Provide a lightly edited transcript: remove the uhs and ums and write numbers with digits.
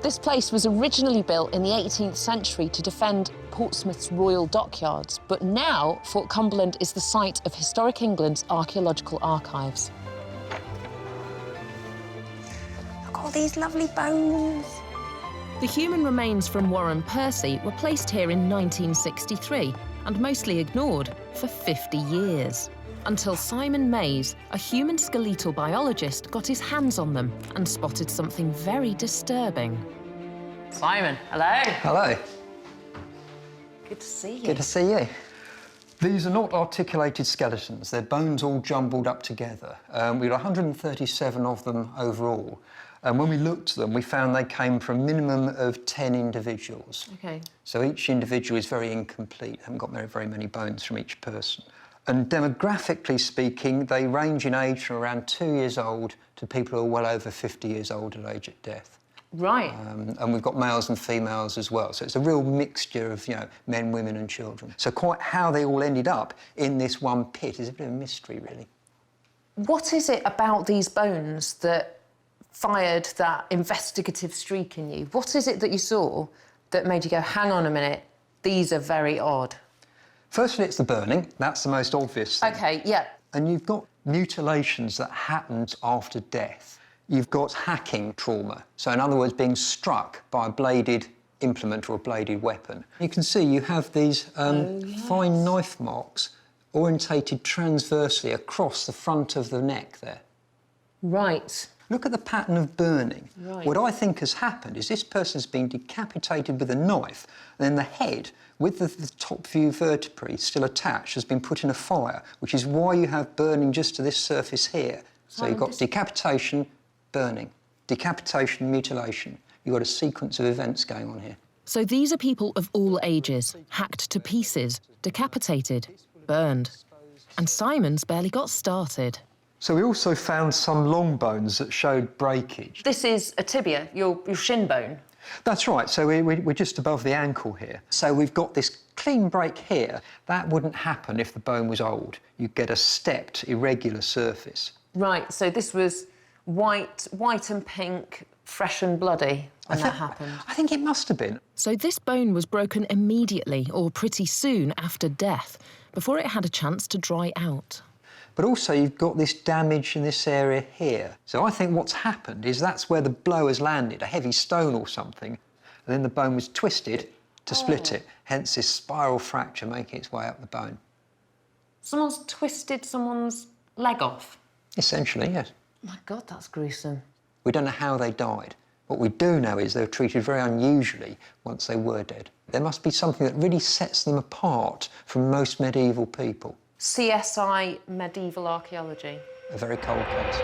This place was originally built in the 18th century to defend Portsmouth's royal dockyards, but now Fort Cumberland is the site of Historic England's archaeological archives. Look, all these lovely bones. The human remains from Warren Percy were placed here in 1963 and mostly ignored for 50 years. Until Simon Mays, a human skeletal biologist, got his hands on them and spotted something very disturbing. Simon, hello. Hello. Good to see you. Good to see you. These are not articulated skeletons. They're bones all jumbled up together. We had 137 of them overall. And when we looked at them, we found they came from a minimum of 10 individuals. OK. So each individual is very incomplete. Haven't got very many bones from each person. And demographically speaking, they range in age from around 2 years old to people who are well over 50 years old at age at death. Right. And we've got males and females as well. So it's a real mixture of, men, women and children. So quite how they all ended up in this one pit is a bit of a mystery, really. What is it about these bones that fired that investigative streak in you? What is it that you saw that made you go, hang on a minute, these are very odd? Firstly, it's the burning. That's the most obvious thing. OK, yeah. And you've got mutilations that happened after death. You've got hacking trauma. So, in other words, being struck by a bladed implement or a bladed weapon. You can see you have these fine knife marks orientated transversely across the front of the neck there. Right. Look at the pattern of burning. Right. What I think has happened is this person's been decapitated with a knife, and then the head, with the top view vertebrae still attached, has been put in a fire, which is why you have burning just to this surface here. So you've got decapitation, burning, decapitation, mutilation. You've got a sequence of events going on here. So these are people of all ages, hacked to pieces, decapitated, burned. And Simon's barely got started. So we also found some long bones that showed breakage. This is a tibia, your shin bone. That's right, so we're just above the ankle here. So we've got this clean break here. That wouldn't happen if the bone was old. You'd get a stepped, irregular surface. Right, so this was white and pink, fresh and bloody when that happened. I think it must have been. So this bone was broken immediately or pretty soon after death, before it had a chance to dry out. But also you've got this damage in this area here. So I think what's happened is that's where the blow has landed, a heavy stone or something, and then the bone was twisted to split it, hence this spiral fracture making its way up the bone. Someone's twisted someone's leg off? Essentially, yes. My God, that's gruesome. We don't know how they died. What we do know is they were treated very unusually once they were dead. There must be something that really sets them apart from most medieval people. CSI medieval archaeology. A very cold case.